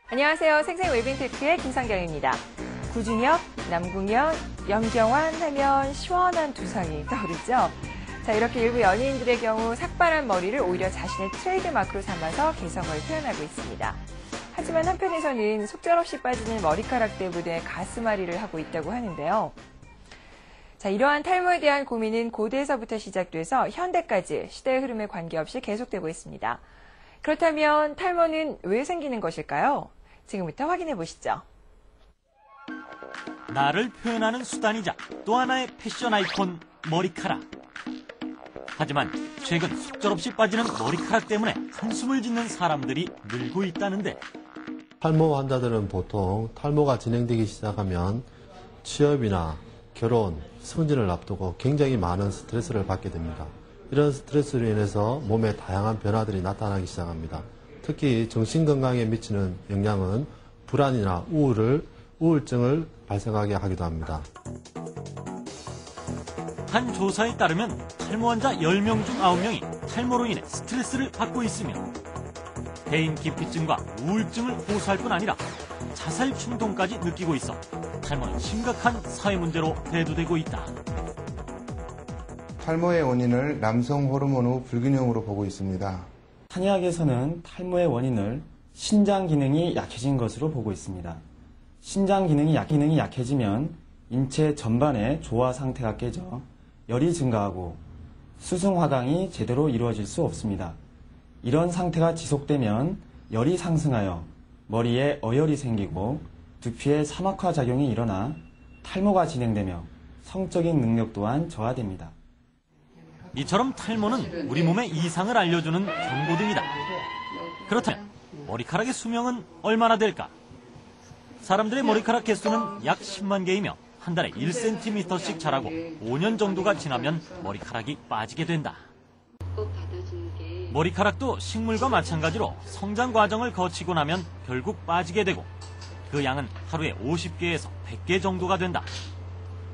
안녕하세요. 생생웰빙테크의 김상경입니다. 구준혁, 남궁현, 염경환 하면 시원한 두상이 떠오르죠. 자, 이렇게 일부 연예인들의 경우 삭발한 머리를 오히려 자신의 트레이드마크로 삼아서 개성을 표현하고 있습니다. 하지만 한편에서는 속절없이 빠지는 머리카락 때문에 가스마리를 하고 있다고 하는데요. 자, 이러한 탈모에 대한 고민은 고대에서부터 시작돼서 현대까지 시대의 흐름에 관계없이 계속되고 있습니다. 그렇다면 탈모는 왜 생기는 것일까요? 지금부터 확인해 보시죠. 나를 표현하는 수단이자 또 하나의 패션 아이콘 머리카락. 하지만 최근 속절없이 빠지는 머리카락 때문에 한숨을 짓는 사람들이 늘고 있다는데, 탈모 환자들은 보통 탈모가 진행되기 시작하면 취업이나 결혼, 승진을 앞두고 굉장히 많은 스트레스를 받게 됩니다. 이런 스트레스로 인해서 몸에 다양한 변화들이 나타나기 시작합니다. 특히 정신건강에 미치는 영향은 불안이나 우울증을 발생하게 하기도 합니다. 한 조사에 따르면 탈모 환자 10명 중 9명이 탈모로 인해 스트레스를 받고 있으며, 대인 기피증과 우울증을 호소할 뿐 아니라 자살 충동까지 느끼고 있어 탈모는 심각한 사회 문제로 대두되고 있다. 탈모의 원인을 남성 호르몬 후 불균형으로 보고 있습니다. 한의학에서는 탈모의 원인을 신장 기능이 약해진 것으로 보고 있습니다. 신장 기능이 약해지면 인체 전반의 조화 상태가 깨져 열이 증가하고 수승 화강이 제대로 이루어질 수 없습니다. 이런 상태가 지속되면 열이 상승하여 머리에 어혈이 생기고 두피에 사막화 작용이 일어나 탈모가 진행되며 성적인 능력 또한 저하됩니다. 이처럼 탈모는 우리 몸의 이상을 알려주는 경고등이다. 그렇다면 머리카락의 수명은 얼마나 될까? 사람들의 머리카락 개수는 약 10만 개이며 한 달에 1cm씩 자라고 5년 정도가 지나면 머리카락이 빠지게 된다. 머리카락도 식물과 마찬가지로 성장 과정을 거치고 나면 결국 빠지게 되고, 그 양은 하루에 50개에서 100개 정도가 된다.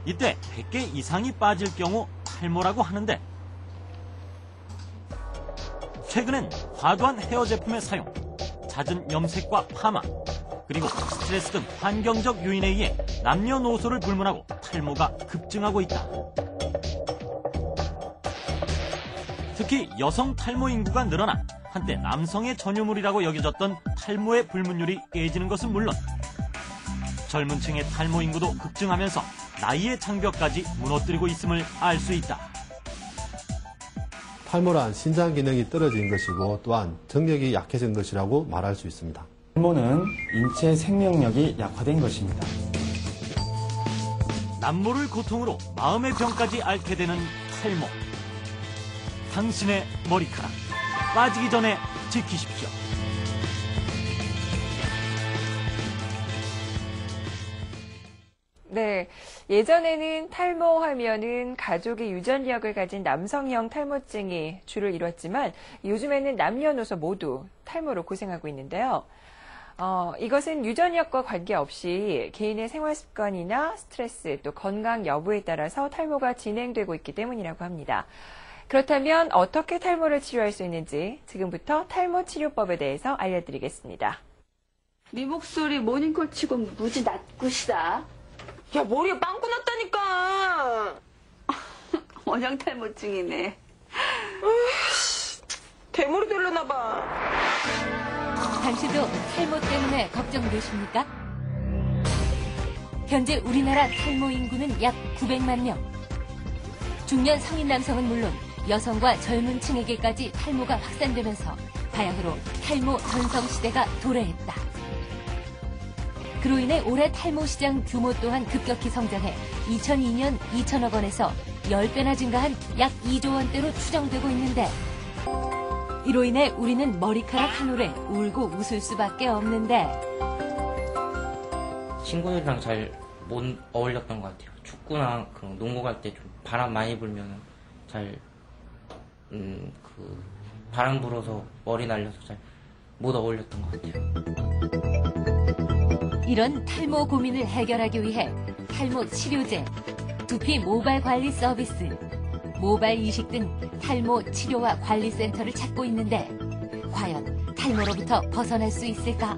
이때 100개 이상이 빠질 경우 탈모라고 하는데, 최근엔 과도한 헤어 제품의 사용, 잦은 염색과 파마, 그리고 스트레스 등 환경적 요인에 의해 남녀노소를 불문하고 탈모가 급증하고 있다. 특히 여성 탈모 인구가 늘어나 한때 남성의 전유물이라고 여겨졌던 탈모의 불문율이 깨지는 것은 물론, 젊은 층의 탈모 인구도 급증하면서 나이의 장벽까지 무너뜨리고 있음을 알 수 있다. 탈모란 신장 기능이 떨어진 것이고 또한 정력이 약해진 것이라고 말할 수 있습니다. 탈모는 인체 생명력이 약화된 것입니다. 남모를 고통으로 마음의 병까지 앓게 되는 탈모. 당신의 머리카락 빠지기 전에 지키십시오. 네, 예전에는 탈모하면은 가족의 유전력을 가진 남성형 탈모증이 주를 이뤘지만 요즘에는 남녀노소 모두 탈모로 고생하고 있는데요. 이것은 유전력과 관계없이 개인의 생활 습관이나 스트레스 또 건강 여부에 따라서 탈모가 진행되고 있기 때문이라고 합니다. 그렇다면 어떻게 탈모를 치료할 수 있는지 지금부터 탈모 치료법에 대해서 알려드리겠습니다. 네 목소리 모닝콜 치고 무지 낮구시다. 야, 머리에 빵꾸 났다니까. 원형 탈모증이네. 대머리 되려나 봐. 당신도 탈모 때문에 걱정되십니까? 현재 우리나라 탈모 인구는 약 900만 명. 중년 성인 남성은 물론 여성과 젊은 층에게까지 탈모가 확산되면서 바야흐로 탈모 전성 시대가 도래했다. 그로 인해 올해 탈모 시장 규모 또한 급격히 성장해 2002년 2천억 원에서 10배나 증가한 약 2조 원대로 추정되고 있는데, 이로 인해 우리는 머리카락 한 올에 울고 웃을 수밖에 없는데, 친구들이랑 잘 못 어울렸던 것 같아요. 축구나 그런 농구 갈 때 좀 바람 많이 불면 잘 바람 불어서 머리 날려서 잘 못 어울렸던 것 같아요. 이런 탈모 고민을 해결하기 위해 탈모 치료제, 두피 모발 관리 서비스, 모발 이식 등 탈모 치료와 관리 센터를 찾고 있는데, 과연 탈모로부터 벗어날 수 있을까?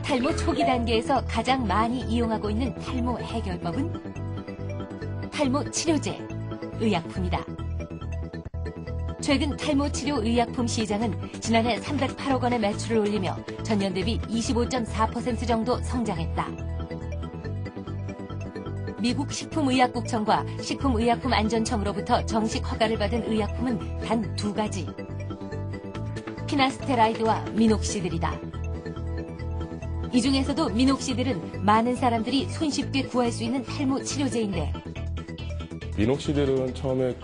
탈모 초기 단계에서 가장 많이 이용하고 있는 탈모 해결법은 탈모 치료제, 의약품이다. 최근 탈모 치료 의약품 시장은 지난해 308억 원의 매출을 올리며 전년 대비 25.4% 정도 성장했다. 미국 식품의약국청과 식품의약품안전청으로부터 정식 허가를 받은 의약품은 단 2가지. 피나스테라이드와 미녹시딜이다. 이 중에서도 미녹시딜은 많은 사람들이 손쉽게 구할 수 있는 탈모 치료제인데 미녹시딜은 처음에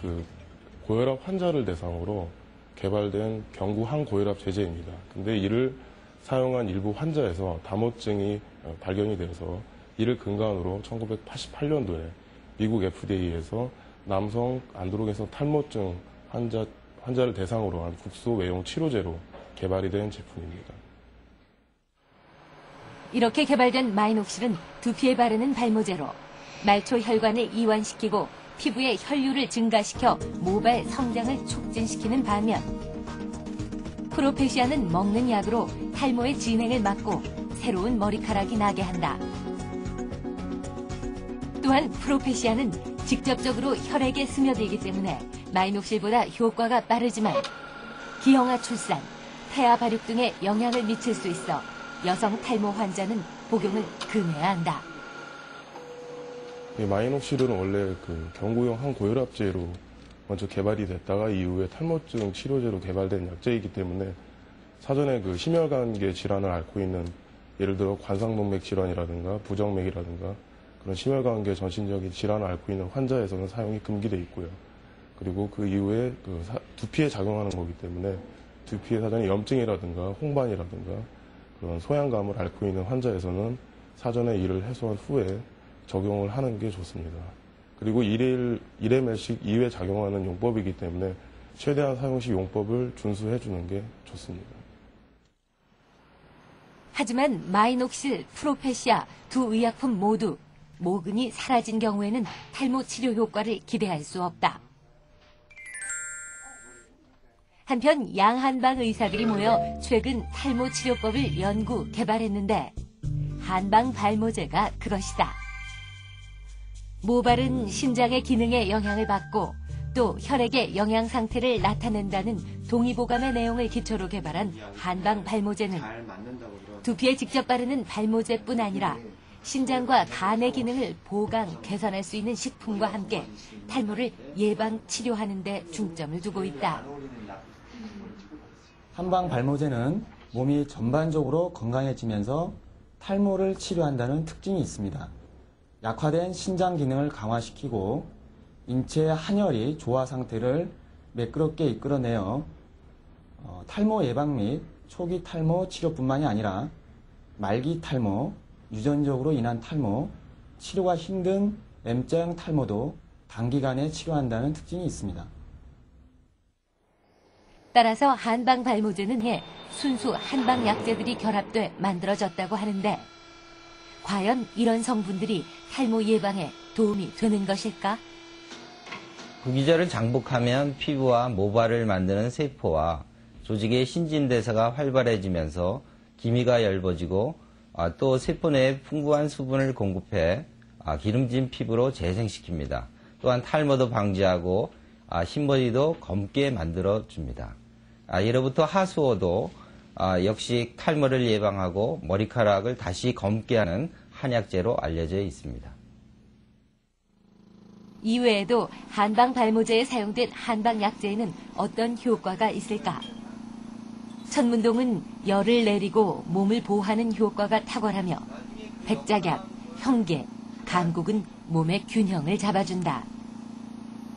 고혈압 환자를 대상으로 개발된 경구 항고혈압 제제입니다. 근데 이를 사용한 일부 환자에서 담호증이 발견이 돼서 이를 근간으로 1988년도에 미국 FDA에서 남성 안드로겐성 탈모증 환자를 대상으로 한 국소 외용 치료제로 개발이 된 제품입니다. 이렇게 개발된 마이녹실은 두피에 바르는 발모제로 말초 혈관을 이완시키고 피부의 혈류를 증가시켜 모발 성장을 촉진시키는 반면 프로페시아는 먹는 약으로 탈모의 진행을 막고 새로운 머리카락이 나게 한다. 또한 프로페시아는 직접적으로 혈액에 스며들기 때문에 마이녹실보다 효과가 빠르지만 기형아 출산, 태아 발육 등에 영향을 미칠 수 있어 여성 탈모 환자는 복용을 금해야 한다. 마이녹시딜은 원래 경구용 항고혈압제로 먼저 개발이 됐다가 이후에 탈모증 치료제로 개발된 약제이기 때문에 사전에 심혈관계 질환을 앓고 있는 예를 들어 관상동맥 질환이라든가 부정맥이라든가 그런 심혈관계 전신적인 질환을 앓고 있는 환자에서는 사용이 금기돼 있고요. 그리고 그 이후에 두피에 작용하는 거기 때문에 두피에 사전에 염증이라든가 홍반이라든가 그런 소양감을 앓고 있는 환자에서는 사전에 이를 해소한 후에 적용을 하는 게 좋습니다. 그리고 1ml씩 2회 작용하는 용법이기 때문에 최대한 사용 시 용법을 준수해 주는 게 좋습니다. 하지만 마이녹실, 프로페시아 두 의약품 모두 모근이 사라진 경우에는 탈모 치료 효과를 기대할 수 없다. 한편 양한방 의사들이 모여 최근 탈모 치료법을 연구, 개발했는데 한방 발모제가 그것이다. 모발은 신장의 기능에 영향을 받고 또 혈액의 영양 상태를 나타낸다는 동의보감의 내용을 기초로 개발한 한방 발모제는 두피에 직접 바르는 발모제뿐 아니라 신장과 간의 기능을 보강, 개선할 수 있는 식품과 함께 탈모를 예방, 치료하는 데 중점을 두고 있다. 한방 발모제는 몸이 전반적으로 건강해지면서 탈모를 치료한다는 특징이 있습니다. 약화된 신장 기능을 강화시키고 인체 한혈이 조화 상태를 매끄럽게 이끌어내어 탈모 예방 및 초기 탈모 치료뿐만이 아니라 말기 탈모, 유전적으로 인한 탈모, 치료가 힘든 M자형 탈모도 단기간에 치료한다는 특징이 있습니다. 따라서 한방 발모제는 순수 한방 약제들이 결합돼 만들어졌다고 하는데 과연 이런 성분들이 탈모 예방에 도움이 되는 것일까? 구기자를 장복하면 피부와 모발을 만드는 세포와 조직의 신진대사가 활발해지면서 기미가 엷어지고 또 세포 내에 풍부한 수분을 공급해 기름진 피부로 재생시킵니다. 또한 탈모도 방지하고 흰머리도 검게 만들어줍니다. 예로부터 하수오도 역시 탈모를 예방하고 머리카락을 다시 검게 하는 한약재로 알려져 있습니다. 이외에도 한방 발모제에 사용된 한방 약재에는 어떤 효과가 있을까? 천문동은 열을 내리고 몸을 보호하는 효과가 탁월하며 백작약, 형계, 감국은 몸의 균형을 잡아준다.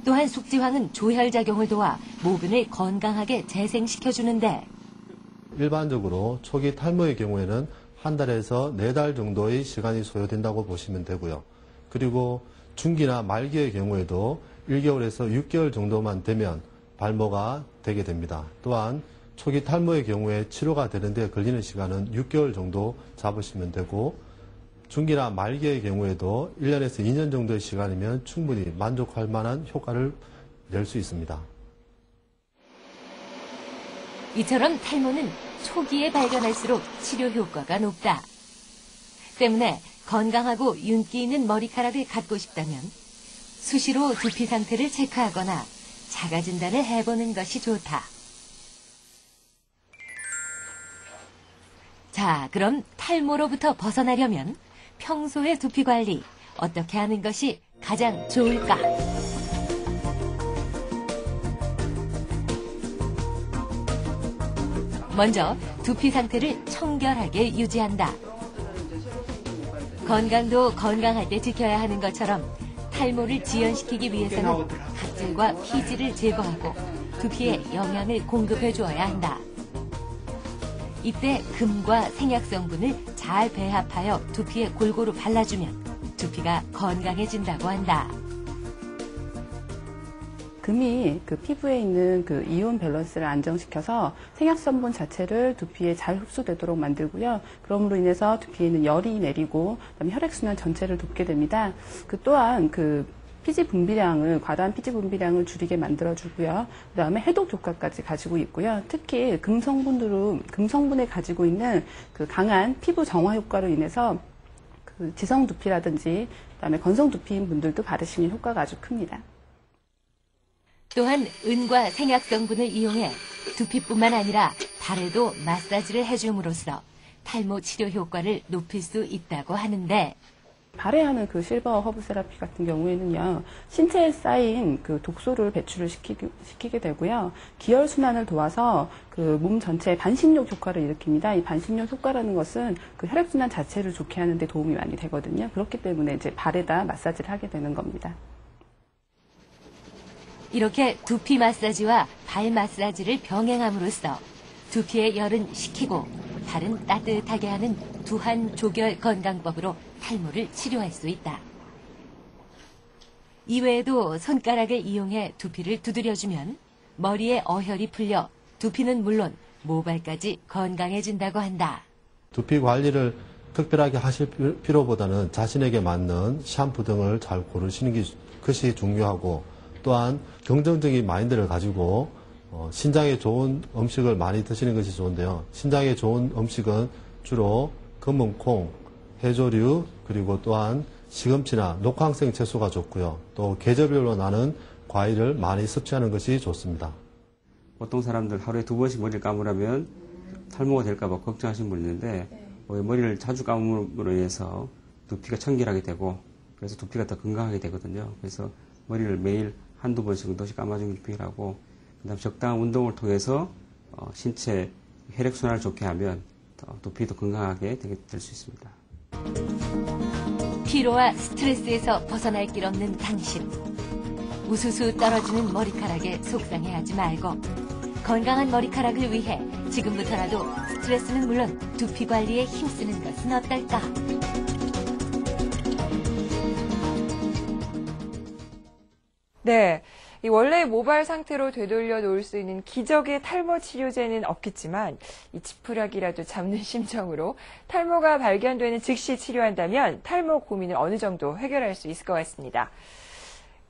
또한 숙지황은 조혈작용을 도와 모근을 건강하게 재생시켜주는데 일반적으로 초기 탈모의 경우에는 한 달에서 4달 정도의 시간이 소요된다고 보시면 되고요. 그리고 중기나 말기의 경우에도 1개월에서 6개월 정도만 되면 발모가 되게 됩니다. 또한 초기 탈모의 경우에 치료가 되는데 걸리는 시간은 6개월 정도 잡으시면 되고 중기나 말기의 경우에도 1년에서 2년 정도의 시간이면 충분히 만족할 만한 효과를 낼 수 있습니다. 이처럼 탈모는 초기에 발견할수록 치료 효과가 높다. 때문에 건강하고 윤기 있는 머리카락을 갖고 싶다면 수시로 두피 상태를 체크하거나 자가 진단을 해보는 것이 좋다. 자, 그럼 탈모로부터 벗어나려면 평소의 두피 관리 어떻게 하는 것이 가장 좋을까? 먼저 두피 상태를 청결하게 유지한다. 건강도 건강할 때 지켜야 하는 것처럼 탈모를 지연시키기 위해서는 각질과 피지를 제거하고 두피에 영양을 공급해 주어야 한다. 이때 금과 생약 성분을 잘 배합하여 두피에 골고루 발라주면 두피가 건강해진다고 한다. 금이 그 피부에 있는 그 이온 밸런스를 안정시켜서 생약 성분 자체를 두피에 잘 흡수되도록 만들고요. 그럼으로 인해서 두피에 있는 열이 내리고 그다음에 혈액순환 전체를 돕게 됩니다. 그 또한 그 피지 분비량을 과다한 피지 분비량을 줄이게 만들어주고요. 그다음에 해독 효과까지 가지고 있고요. 특히 금 성분에 가지고 있는 그 강한 피부 정화 효과로 인해서 그 지성 두피라든지 그다음에 건성 두피인 분들도 바르시면 효과가 아주 큽니다. 또한 은과 생약 성분을 이용해 두피뿐만 아니라 발에도 마사지를 해줌으로써 탈모 치료 효과를 높일 수 있다고 하는데 발에 하는 그 실버 허브 세라피 같은 경우에는요, 신체에 쌓인 그 독소를 배출을 시키게 되고요, 기혈 순환을 도와서 그 몸 전체에 반신욕 효과를 일으킵니다. 이 반신욕 효과라는 것은 그 혈액 순환 자체를 좋게 하는데 도움이 많이 되거든요. 그렇기 때문에 이제 발에다 마사지를 하게 되는 겁니다. 이렇게 두피 마사지와 발 마사지를 병행함으로써 두피의 열은 식히고 발은 따뜻하게 하는 두한 조결 건강법으로 탈모를 치료할 수 있다. 이외에도 손가락을 이용해 두피를 두드려주면 머리에 어혈이 풀려 두피는 물론 모발까지 건강해진다고 한다. 두피 관리를 특별하게 하실 필요보다는 자신에게 맞는 샴푸 등을 잘 고르시는 것이 중요하고, 또한 긍정적인 마인드를 가지고 신장에 좋은 음식을 많이 드시는 것이 좋은데요. 신장에 좋은 음식은 주로 검은 콩, 해조류, 그리고 또한 시금치나 녹황색 채소가 좋고요. 또 계절별로 나는 과일을 많이 섭취하는 것이 좋습니다. 보통 사람들 하루에 2번씩 머리를 감으라면 탈모가 될까 봐 걱정하시는 분이 있는데 머리를 자주 감음으로 인해서 두피가 청결하게 되고 그래서 두피가 더 건강하게 되거든요. 그래서 머리를 매일 한두 번씩 정도씩 감아주는 게 필요하고, 그다음 적당한 운동을 통해서 신체 혈액순환을 좋게 하면 두피도 건강하게 될 수 있습니다. 피로와 스트레스에서 벗어날 길 없는 당신. 우수수 떨어지는 머리카락에 속상해하지 말고 건강한 머리카락을 위해 지금부터라도 스트레스는 물론 두피 관리에 힘쓰는 것은 어떨까? 네. 이 원래의 모발 상태로 되돌려 놓을 수 있는 기적의 탈모 치료제는 없겠지만 이 지푸라기라도 잡는 심정으로 탈모가 발견되는 즉시 치료한다면 탈모 고민을 어느 정도 해결할 수 있을 것 같습니다.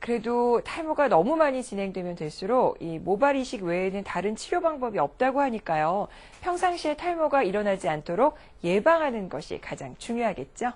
그래도 탈모가 너무 많이 진행되면 될수록 이 모발 이식 외에는 다른 치료 방법이 없다고 하니까요. 평상시에 탈모가 일어나지 않도록 예방하는 것이 가장 중요하겠죠.